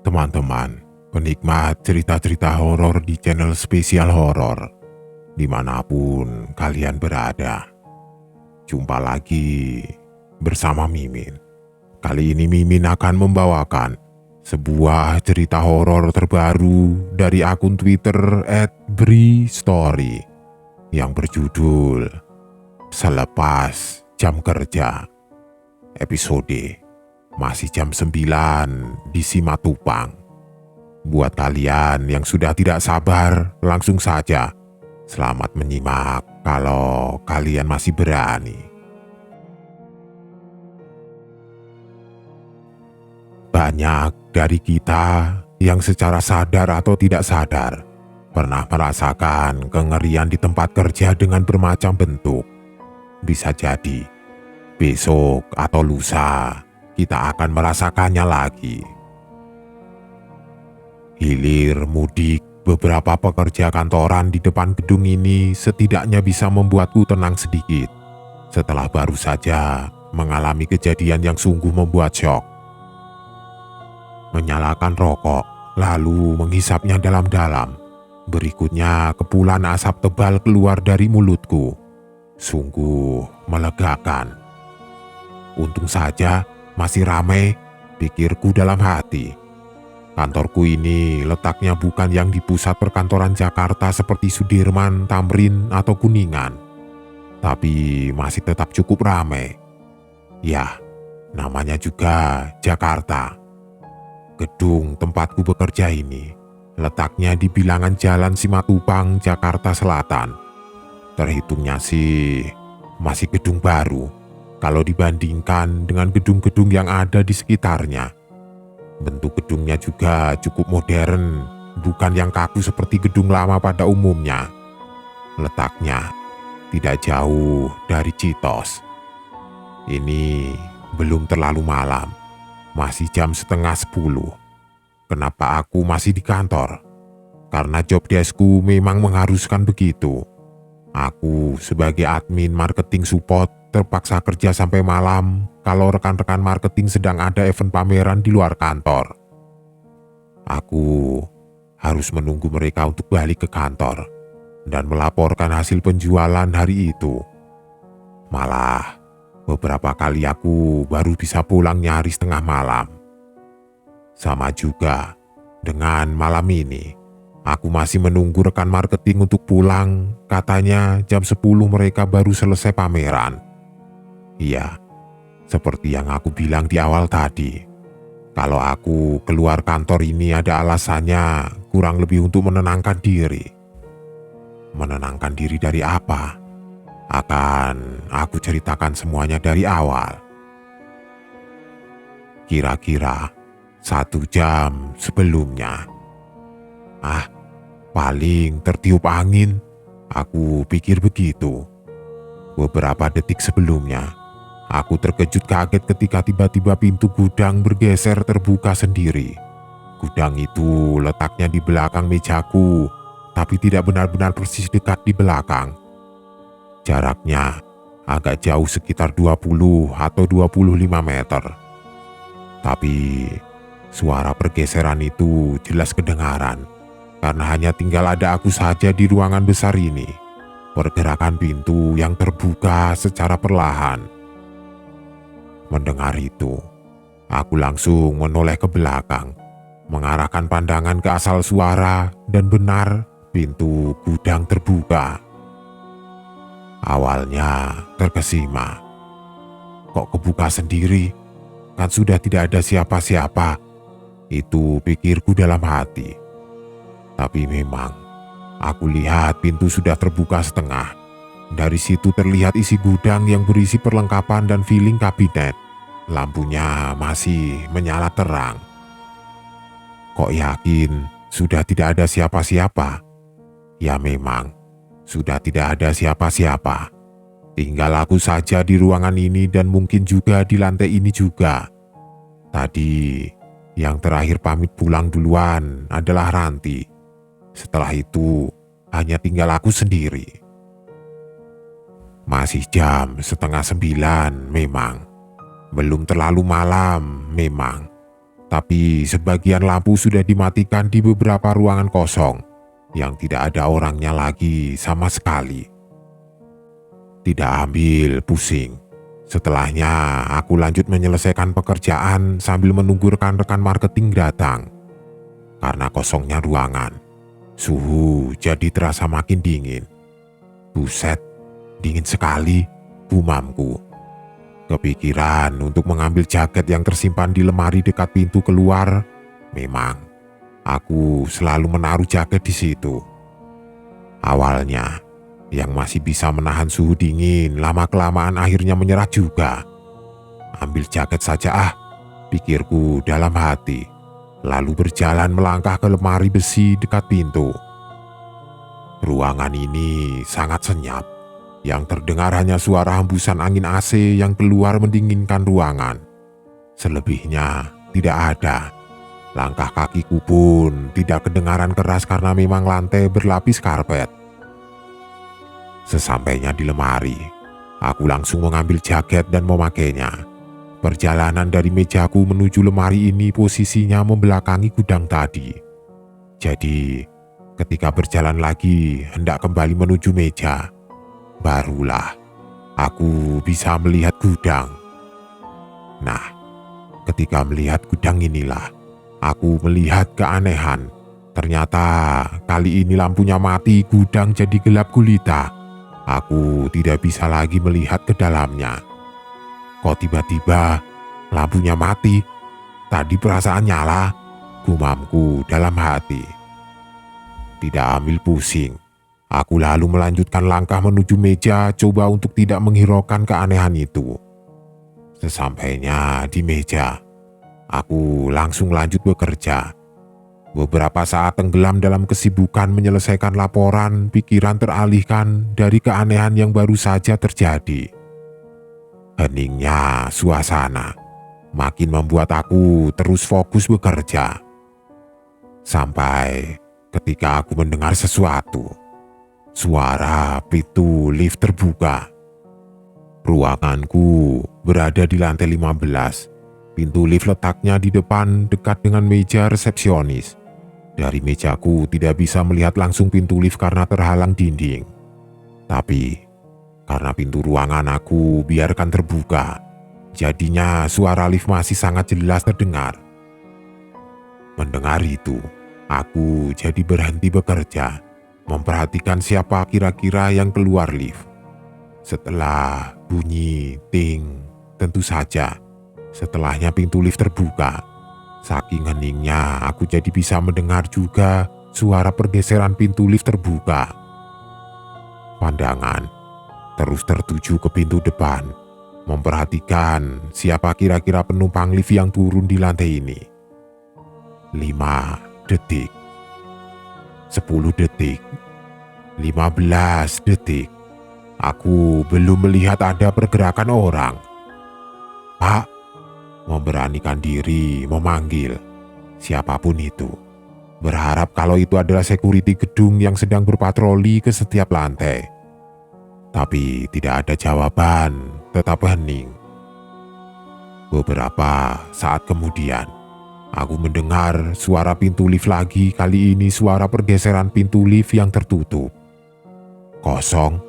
teman-teman, penikmat cerita-cerita horor di channel Spesial Horor, dimanapun kalian berada. Jumpa lagi bersama Mimin. Kali ini Mimin akan membawakan sebuah cerita horor terbaru dari akun Twitter @bristory yang berjudul Selepas Jam Kerja. Episode masih jam 9 di Simatupang. Buat kalian yang sudah tidak sabar, langsung saja selamat menyimak kalau kalian masih berani. Banyak dari kita yang secara sadar atau tidak sadar pernah merasakan kengerian di tempat kerja dengan bermacam bentuk. Bisa jadi besok atau lusa kita akan merasakannya lagi. Hilir mudik beberapa pekerja kantoran di depan gedung ini setidaknya bisa membuatku tenang sedikit setelah baru saja mengalami kejadian yang sungguh membuat syok. Menyalakan rokok, lalu menghisapnya dalam-dalam. Berikutnya kepulan asap tebal keluar dari mulutku. Sungguh melegakan. Untung saja masih ramai, pikirku dalam hati. Kantorku ini letaknya bukan yang di pusat perkantoran Jakarta seperti Sudirman, Tamrin, atau Kuningan. Tapi masih tetap cukup ramai. Ya, namanya juga Jakarta. Gedung tempatku bekerja ini letaknya di bilangan Jalan Simatupang, Jakarta Selatan. Terhitungnya sih masih gedung baru kalau dibandingkan dengan gedung-gedung yang ada di sekitarnya. Bentuk gedungnya juga cukup modern, bukan yang kaku seperti gedung lama pada umumnya. Letaknya tidak jauh dari Citos. Ini belum terlalu malam, masih jam setengah 10. Kenapa aku masih di kantor? Karena job deskku memang mengharuskan begitu. Aku sebagai admin marketing support terpaksa kerja sampai malam kalau rekan-rekan marketing sedang ada event pameran di luar kantor. Aku harus menunggu mereka untuk balik ke kantor dan melaporkan hasil penjualan hari itu. Malah beberapa kali aku baru bisa pulang nyaris tengah malam. Sama juga dengan malam ini. Aku masih menunggu rekan marketing untuk pulang. Katanya jam 10 mereka baru selesai pameran. Iya, seperti yang aku bilang di awal tadi. Kalau aku keluar kantor ini ada alasannya kurang lebih untuk menenangkan diri. Menenangkan diri dari apa? Akan aku ceritakan semuanya dari awal. Kira-kira 1 jam sebelumnya. Paling tertiup angin, aku pikir begitu. Beberapa detik sebelumnya, aku terkejut kaget ketika tiba-tiba pintu gudang bergeser terbuka sendiri. Gudang itu letaknya di belakang mejaku, tapi tidak benar-benar persis dekat di belakang. Jaraknya agak jauh sekitar 20 atau 25 meter. Tapi suara pergeseran itu jelas kedengaran. Karena hanya tinggal ada aku saja di ruangan besar ini. Pergerakan pintu yang terbuka secara perlahan. Mendengar itu, aku langsung menoleh ke belakang, mengarahkan pandangan ke asal suara, dan benar pintu gudang terbuka. Awalnya terkesima. Kok kebuka sendiri? Kan sudah tidak ada siapa-siapa. Itu pikirku dalam hati. Tapi memang, aku lihat pintu sudah terbuka setengah. Dari situ terlihat isi gudang yang berisi perlengkapan dan filling kabinet. Lampunya masih menyala terang. Kok yakin sudah tidak ada siapa-siapa? Ya memang, sudah tidak ada siapa-siapa. Tinggal aku saja di ruangan ini dan mungkin juga di lantai ini juga. Tadi, yang terakhir pamit pulang duluan adalah Ranti. Setelah itu, hanya tinggal aku sendiri. Masih jam setengah 9 memang. Belum terlalu malam memang. tapi sebagian lampu sudah dimatikan di beberapa ruangan kosong yang tidak ada orangnya lagi sama sekali. Tidak ambil pusing. Setelahnya aku lanjut menyelesaikan pekerjaan sambil menunggu rekan-rekan marketing datang. Karena kosongnya ruangan, suhu jadi terasa makin dingin. Buset, dingin sekali, gumamku. Kepikiran untuk mengambil jaket yang tersimpan di lemari dekat pintu keluar. Memang, aku selalu menaruh jaket di situ. Awalnya, yang masih bisa menahan suhu dingin lama-kelamaan akhirnya menyerah juga. Ambil jaket saja pikirku dalam hati. Lalu berjalan melangkah ke lemari besi dekat pintu. Ruangan ini sangat senyap. Yang terdengar hanya suara hembusan angin AC yang keluar mendinginkan ruangan. Selebihnya tidak ada. Langkah kakiku pun tidak kedengaran keras karena memang lantai berlapis karpet. Sesampainya di lemari, aku langsung mengambil jaket dan memakainya. Perjalanan dari mejaku menuju lemari ini posisinya membelakangi gudang tadi. Jadi, ketika berjalan lagi hendak kembali menuju meja, barulah aku bisa melihat gudang. Nah, ketika melihat gudang inilah, aku melihat keanehan. Ternyata kali ini lampunya mati, gudang jadi gelap gulita. Aku tidak bisa lagi melihat ke dalamnya. Kok tiba-tiba lampunya mati? Tadi perasaan nyala, gumamku dalam hati. Tidak ambil pusing. Aku lalu melanjutkan langkah menuju meja, coba untuk tidak menghiraukan keanehan itu. Sesampainya di meja, aku langsung lanjut bekerja. Beberapa saat tenggelam dalam kesibukan menyelesaikan laporan, pikiran teralihkan dari keanehan yang baru saja terjadi. Heningnya suasana makin membuat aku terus fokus bekerja. Sampai ketika aku mendengar sesuatu. Suara pintu lift terbuka. Ruanganku berada di lantai 15. Pintu lift letaknya di depan dekat dengan meja resepsionis. Dari mejaku tidak bisa melihat langsung pintu lift karena terhalang dinding. Tapi karena pintu ruangan aku biarkan terbuka, jadinya suara lift masih sangat jelas terdengar. Mendengar itu, aku jadi berhenti bekerja, memperhatikan siapa kira-kira yang keluar lift. Setelah bunyi ting, tentu saja setelahnya pintu lift terbuka. Saking heningnya aku jadi bisa mendengar juga suara pergeseran pintu lift terbuka. Pandangan terus tertuju ke pintu depan, memperhatikan siapa kira-kira penumpang lift yang turun di lantai ini. 5 detik, 10 detik, 15 detik. Aku belum melihat ada pergerakan orang. Pak, memberanikan diri memanggil siapapun itu. Berharap kalau itu adalah security gedung yang sedang berpatroli ke setiap lantai. Tapi tidak ada jawaban, tetap hening. Beberapa saat kemudian, aku mendengar suara pintu lift lagi, kali ini suara pergeseran pintu lift yang tertutup. Kosong,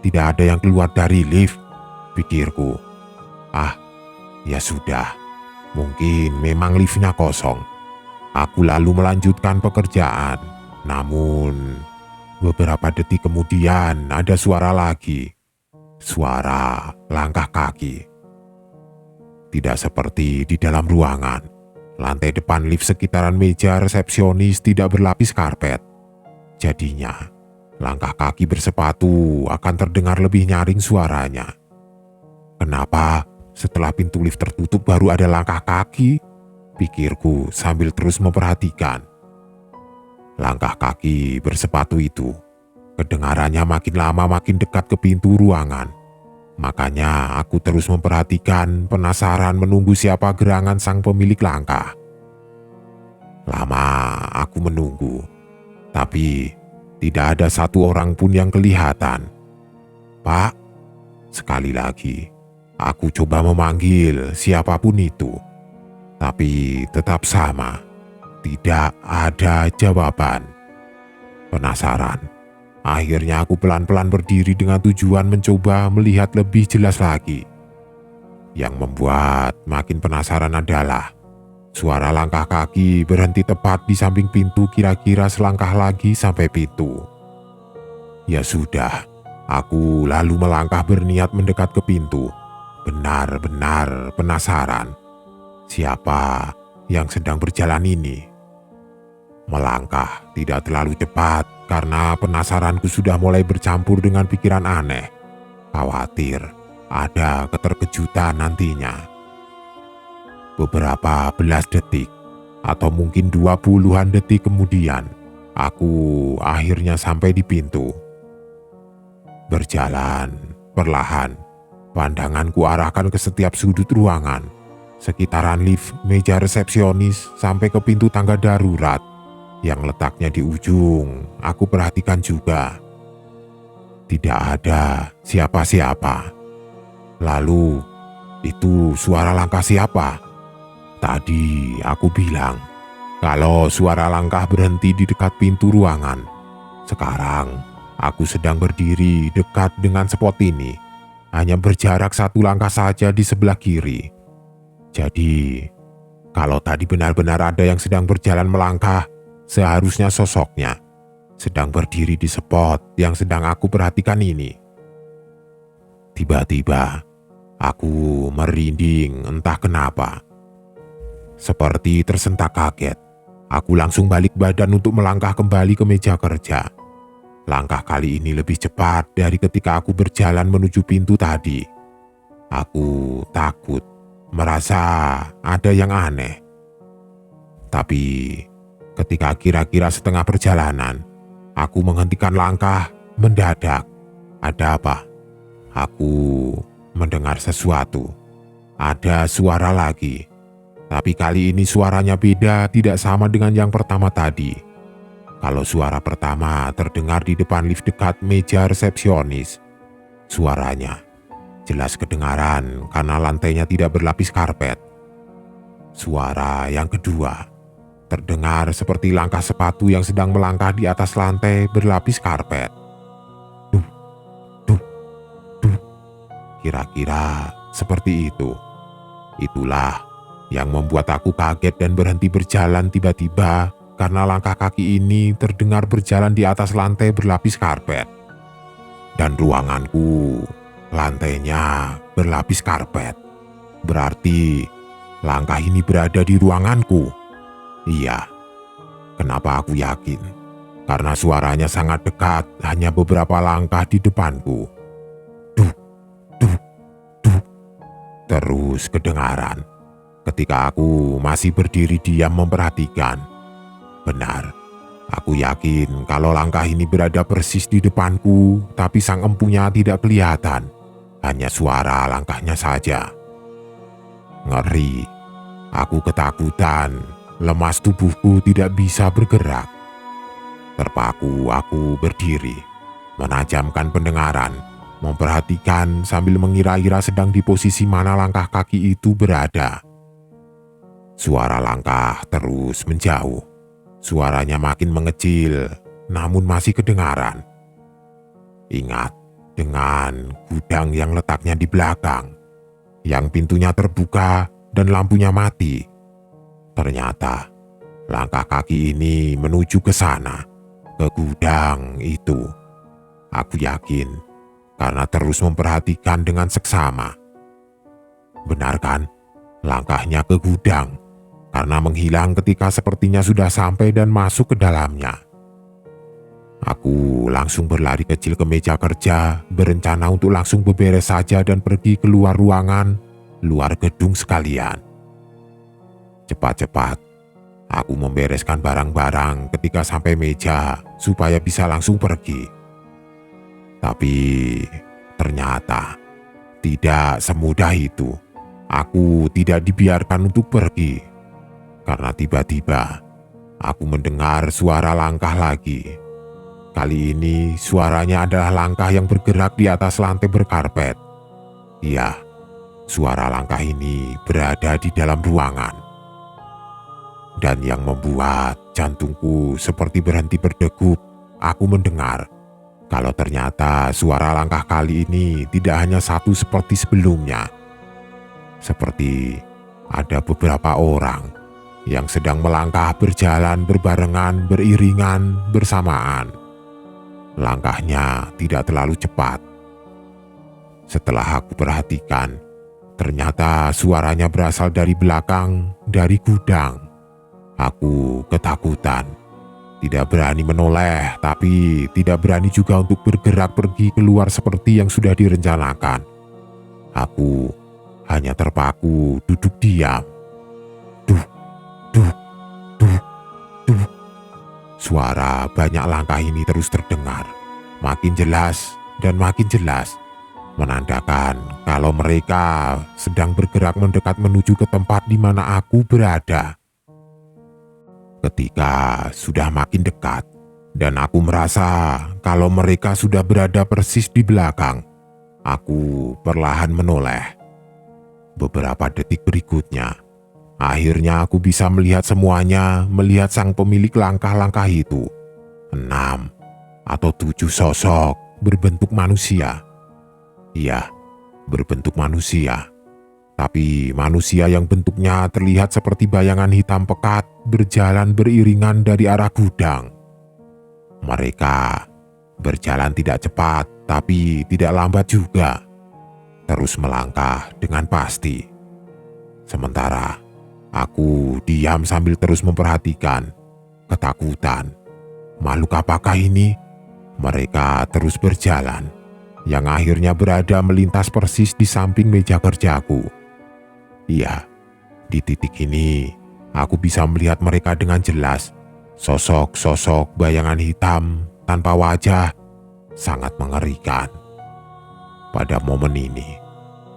tidak ada yang keluar dari lift, pikirku. Ya sudah, mungkin memang liftnya kosong. Aku lalu melanjutkan pekerjaan, namun beberapa detik kemudian ada suara lagi. Suara langkah kaki. Tidak seperti di dalam ruangan. Lantai depan lift sekitaran meja resepsionis tidak berlapis karpet. Jadinya, langkah kaki bersepatu akan terdengar lebih nyaring suaranya. Kenapa setelah pintu lift tertutup baru ada langkah kaki? Pikirku sambil terus memperhatikan. Langkah kaki bersepatu itu kedengarannya makin lama makin dekat ke pintu ruangan. Makanya aku terus memperhatikan, penasaran menunggu siapa gerangan sang pemilik langkah. Lama aku menunggu, tapi tidak ada satu orang pun yang kelihatan. Pak, sekali lagi aku coba memanggil siapapun itu. Tapi tetap sama, tidak ada jawaban. Penasaran, akhirnya aku pelan-pelan berdiri dengan tujuan mencoba melihat lebih jelas lagi. Yang membuat makin penasaran adalah suara langkah kaki berhenti tepat di samping pintu, kira-kira selangkah lagi sampai pintu. Ya sudah, aku lalu melangkah berniat mendekat ke pintu. Benar-benar penasaran, siapa yang sedang berjalan ini? Melangkah tidak terlalu cepat karena penasaranku sudah mulai bercampur dengan pikiran aneh. Khawatir ada keterkejutan nantinya. Beberapa belas detik atau mungkin 20-an detik kemudian, aku akhirnya sampai di pintu. Berjalan perlahan, pandanganku arahkan ke setiap sudut ruangan, sekitaran lift, meja resepsionis, sampai ke pintu tangga darurat yang letaknya di ujung. Aku perhatikan juga. Tidak ada siapa-siapa. Lalu, itu suara langkah siapa? Tadi aku bilang kalau suara langkah berhenti di dekat pintu ruangan. Sekarang, aku sedang berdiri dekat dengan spot ini, hanya berjarak 1 langkah saja di sebelah kiri. Jadi, kalau tadi benar-benar ada yang sedang berjalan melangkah, seharusnya sosoknya sedang berdiri di spot yang sedang aku perhatikan ini. Tiba-tiba, aku merinding entah kenapa. Seperti tersentak kaget, aku langsung balik badan untuk melangkah kembali ke meja kerja. Langkah kali ini lebih cepat dari ketika aku berjalan menuju pintu tadi. Aku takut, merasa ada yang aneh. Tapi ketika kira-kira setengah perjalanan, aku menghentikan langkah mendadak. Ada apa? Aku mendengar sesuatu. Ada suara lagi. Tapi kali ini suaranya beda, tidak sama dengan yang pertama tadi. Kalau suara pertama terdengar di depan lift dekat meja resepsionis, suaranya jelas kedengaran karena lantainya tidak berlapis karpet. Suara yang kedua terdengar seperti langkah sepatu yang sedang melangkah di atas lantai berlapis karpet. Duh, duh, duh. Kira-kira seperti itu. Itulah yang membuat aku kaget dan berhenti berjalan tiba-tiba karena langkah kaki ini terdengar berjalan di atas lantai berlapis karpet. Dan ruanganku, lantainya berlapis karpet. Berarti langkah ini berada di ruanganku. Iya, kenapa aku yakin? Karena suaranya sangat dekat, hanya beberapa langkah di depanku. Duh, duh, duh. Terus kedengaran ketika aku masih berdiri diam memperhatikan. Benar, aku yakin kalau langkah ini berada persis di depanku, tapi sang empunya tidak kelihatan. Hanya suara langkahnya saja. Ngeri, aku ketakutan, lemas tubuhku tidak bisa bergerak. Terpaku aku berdiri, menajamkan pendengaran, memperhatikan sambil mengira-ira sedang di posisi mana langkah kaki itu berada. Suara langkah terus menjauh. Suaranya makin mengecil, namun masih kedengaran. Ingat dengan gudang yang letaknya di belakang, yang pintunya terbuka dan lampunya mati. Ternyata langkah kaki ini menuju ke sana, ke gudang itu. Aku yakin karena terus memperhatikan dengan seksama. Benar kan? Langkahnya ke gudang. Karena menghilang ketika sepertinya sudah sampai dan masuk ke dalamnya. Aku langsung berlari kecil ke meja kerja, berencana untuk langsung beberes saja dan pergi keluar ruangan, luar gedung sekalian. Cepat-cepat, aku membereskan barang-barang ketika sampai meja supaya bisa langsung pergi. Tapi ternyata tidak semudah itu. Aku tidak dibiarkan untuk pergi. Karena tiba-tiba aku mendengar suara langkah lagi. Kali ini suaranya adalah langkah yang bergerak di atas lantai berkarpet. Iya, suara langkah ini berada di dalam ruangan. Dan yang membuat jantungku seperti berhenti berdegup, aku mendengar kalau ternyata suara langkah kali ini tidak hanya satu seperti sebelumnya. Seperti ada beberapa orang yang sedang melangkah berjalan berbarengan, beriringan, bersamaan. Langkahnya tidak terlalu cepat. Setelah aku perhatikan, ternyata suaranya berasal dari belakang, dari gudang. Aku ketakutan, tidak berani menoleh, tapi tidak berani juga untuk bergerak pergi keluar seperti yang sudah direncanakan. Aku hanya terpaku duduk diam. Duh, duh, duh, duh. Suara banyak langkah ini terus terdengar, makin jelas dan makin jelas, menandakan kalau mereka sedang bergerak mendekat menuju ke tempat di mana aku berada. Ketika sudah makin dekat dan aku merasa kalau mereka sudah berada persis di belakang, aku perlahan menoleh. Beberapa detik berikutnya, akhirnya aku bisa melihat semuanya, melihat sang pemilik langkah-langkah itu. 6 atau 7 sosok berbentuk manusia. Iya, berbentuk manusia. Tapi manusia yang bentuknya terlihat seperti bayangan hitam pekat berjalan beriringan dari arah gudang. Mereka berjalan tidak cepat, tapi tidak lambat juga. Terus melangkah dengan pasti. Sementara aku diam sambil terus memperhatikan, ketakutan. Makhluk apakah ini? Mereka terus berjalan, yang akhirnya berada melintas persis di samping meja kerjaku. Iya, di titik ini aku bisa melihat mereka dengan jelas. Sosok-sosok bayangan hitam tanpa wajah, sangat mengerikan. Pada momen ini,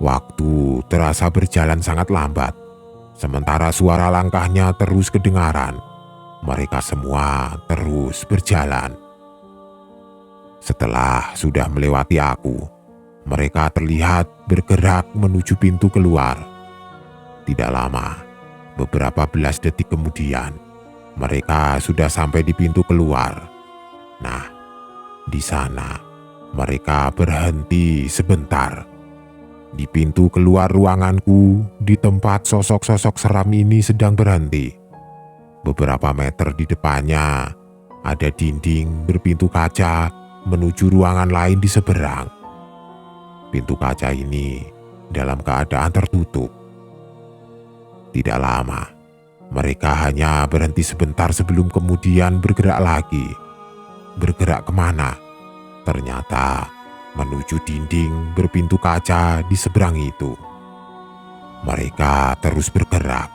waktu terasa berjalan sangat lambat. Sementara suara langkahnya terus kedengaran. Mereka semua terus berjalan. Setelah sudah melewati aku, mereka terlihat bergerak menuju pintu keluar. Tidak lama, beberapa belas detik kemudian, mereka sudah sampai di pintu keluar. Nah, di sana mereka berhenti sebentar. Di pintu keluar ruanganku, di tempat sosok-sosok seram ini sedang berhenti. Beberapa meter di depannya, ada dinding berpintu kaca menuju ruangan lain di seberang. Pintu kaca ini dalam keadaan tertutup. Tidak lama, mereka hanya berhenti sebentar sebelum kemudian bergerak lagi. Bergerak kemana? Ternyata menuju dinding berpintu kaca di seberang itu. Mereka terus bergerak,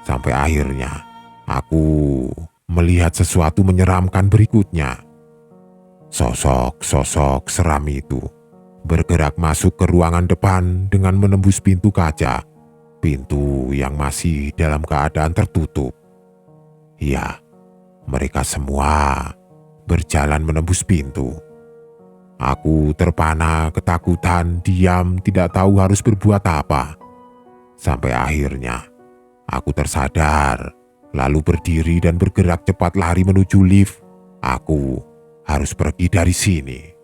sampai akhirnya aku melihat sesuatu menyeramkan berikutnya. Sosok-sosok seram itu bergerak masuk ke ruangan depan dengan menembus pintu kaca. Pintu yang masih dalam keadaan tertutup. Ya, mereka semua berjalan menembus pintu. Aku terpana ketakutan, diam, tidak tahu harus berbuat apa. Sampai akhirnya aku tersadar, lalu berdiri dan bergerak cepat lari menuju lift. Aku harus pergi dari sini.